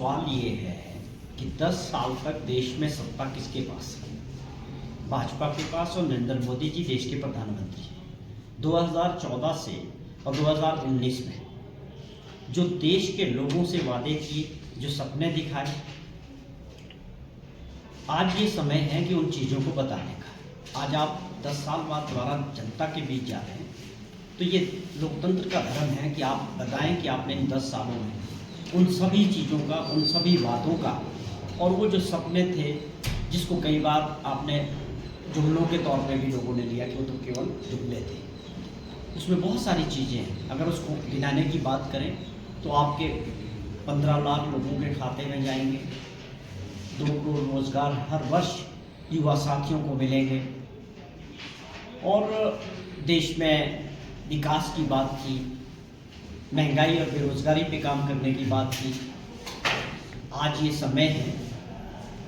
सवाल ये है कि 10 साल तक देश में सत्ता किसके पास है? भाजपा के पास और नरेंद्र मोदी जी देश के प्रधानमंत्री हैं। 2014 से और 2019 में जो देश के लोगों से वादे किए, जो सपने दिखाए, आज ये समय है कि उन चीज़ों को बताने का। आज आप 10 साल बाद दोबारा जनता के बीच जा रहे हैं, तो ये लोकतंत्र का धर्म है कि आप बताएं कि आपने इन 10 सालों में उन सभी चीज़ों का, उन सभी वादों का और वो जो सपने थे जिसको कई बार आपने जुमलों के तौर पे भी लोगों ने लिया कि वो तो केवल जुमले थे, उसमें बहुत सारी चीज़ें हैं। अगर उसको गिनाने की बात करें तो आपके 15 लाख लोगों के खाते में जाएंगे, 2 करोड़ रोजगार हर वर्ष युवा साथियों को मिलेंगे और देश में विकास की बात की, महंगाई और बेरोजगारी पे काम करने की बात की। आज ये समय है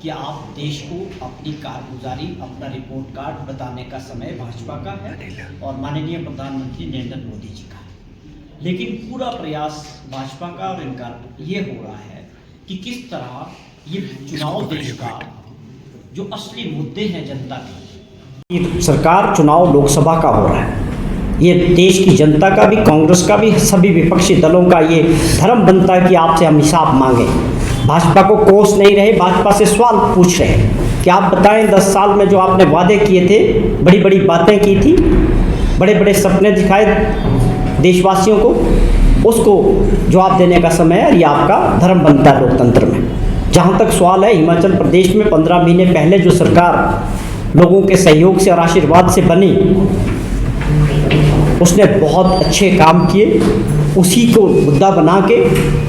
कि आप देश को अपनी कारगुजारी, अपना रिपोर्ट कार्ड बताने का समय भाजपा का है और माननीय प्रधानमंत्री नरेंद्र मोदी जी का है। लेकिन पूरा प्रयास भाजपा का और इनका ये हो रहा है कि किस तरह ये चुनाव देश का जो असली मुद्दे हैं जनता के, सरकार चुनाव लोकसभा का हो रहा है, ये देश की जनता का भी, कांग्रेस का भी, सभी विपक्षी दलों का ये धर्म बनता है कि आपसे हम हिसाब मांगें। भाजपा को कोस नहीं रहे, भाजपा से सवाल पूछ रहे हैं कि आप बताएं 10 साल में जो आपने वादे किए थे, बड़ी बड़ी बातें की थी, बड़े बड़े सपने दिखाए देशवासियों को, उसको जवाब देने का समय है। ये आपका धर्म बनता है लोकतंत्र में। जहाँ तक सवाल है, हिमाचल प्रदेश में 15 महीने पहले जो सरकार लोगों के सहयोग से और आशीर्वाद से बनी, उसने बहुत अच्छे काम किए। उसी को मुद्दा बना के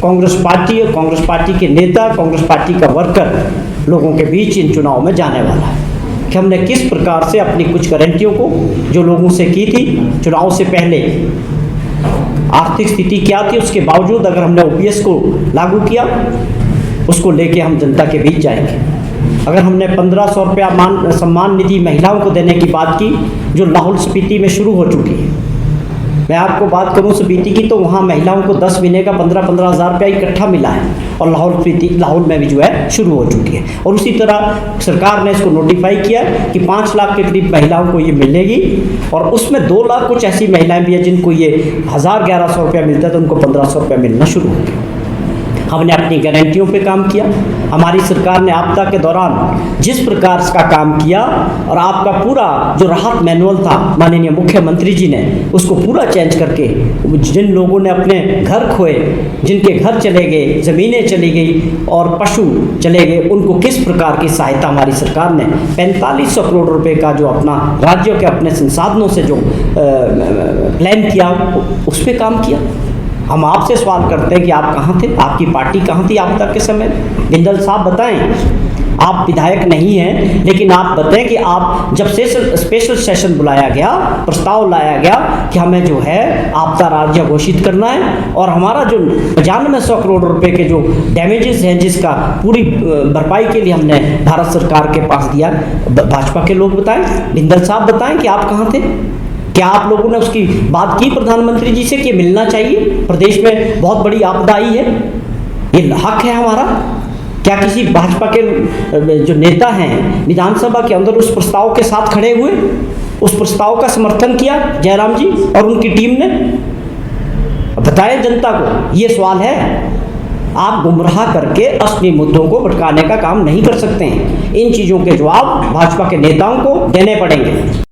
कांग्रेस पार्टी और कांग्रेस पार्टी के नेता, कांग्रेस पार्टी का वर्कर लोगों के बीच इन चुनाव में जाने वाला है कि हमने किस प्रकार से अपनी कुछ गारंटियों को जो लोगों से की थी चुनाव से पहले, आर्थिक स्थिति क्या थी, उसके बावजूद अगर हमने ओपीएस को लागू किया, उसको लेके हम जनता के बीच जाएंगे। अगर हमने 1500 रुपया सम्मान निधि महिलाओं को देने की बात की, जो लाहौल स्पीति में शुरू हो चुकी है, मैं आपको बात करूं स्पीति की, तो वहाँ महिलाओं को 10 महीने का 15-15 हज़ार रुपया इकट्ठा मिला है और लाहौल में भी जो है शुरू हो चुकी है। और उसी तरह सरकार ने इसको नोटिफाई किया कि 5 लाख के करीब महिलाओं को ये मिलेगी और उसमें 2 लाख कुछ ऐसी महिलाएं भी हैं जिनको ये 1000-1100 रुपया मिलता है, तो उनको 1500 रुपया मिलना शुरू हो गया। हमने अपनी गारंटियों पे काम किया। हमारी सरकार ने आपदा के दौरान जिस प्रकार का काम किया और आपका पूरा जो राहत मैनुअल था, माननीय मुख्यमंत्री जी ने उसको पूरा चेंज करके, जिन लोगों ने अपने घर खोए, जिनके घर चले गए, ज़मीनें चली गई और पशु चले गए, उनको किस प्रकार की सहायता हमारी सरकार ने 4500 करोड़ रुपए का जो अपना राज्यों के अपने संसाधनों से जो प्लान किया, उस पर काम किया। हम आपसे सवाल करते हैं कि आप कहाँ थे, आपकी पार्टी कहाँ थी आपदा के समय? बिंदल साहब बताएं, आप विधायक नहीं हैं, लेकिन आप बताएं कि आप जब स्पेशल सेशन बुलाया गया, प्रस्ताव लाया गया कि हमें जो है आपदा राज्य घोषित करना है और हमारा जो 9500 करोड़ रुपए के जो डैमेजेस हैं, जिसका पूरी भरपाई के लिए हमने भारत सरकार के पास दिया, भाजपा के लोग बताएं, बिंदल साहब बताएं कि आप कहाँ थे? क्या आप लोगों ने उसकी बात की प्रधानमंत्री जी से कि मिलना चाहिए, प्रदेश में बहुत बड़ी आपदा आई है, ये हक है हमारा? क्या किसी भाजपा के जो नेता हैं विधानसभा के अंदर उस प्रस्ताव के साथ खड़े हुए, उस प्रस्ताव का समर्थन किया जयराम जी और उनकी टीम ने? बताएं जनता को, ये सवाल है। आप गुमराह करके असली मुद्दों को भटकाने का काम नहीं कर सकते हैं। इन चीज़ों के जवाब भाजपा के नेताओं को देने पड़ेंगे।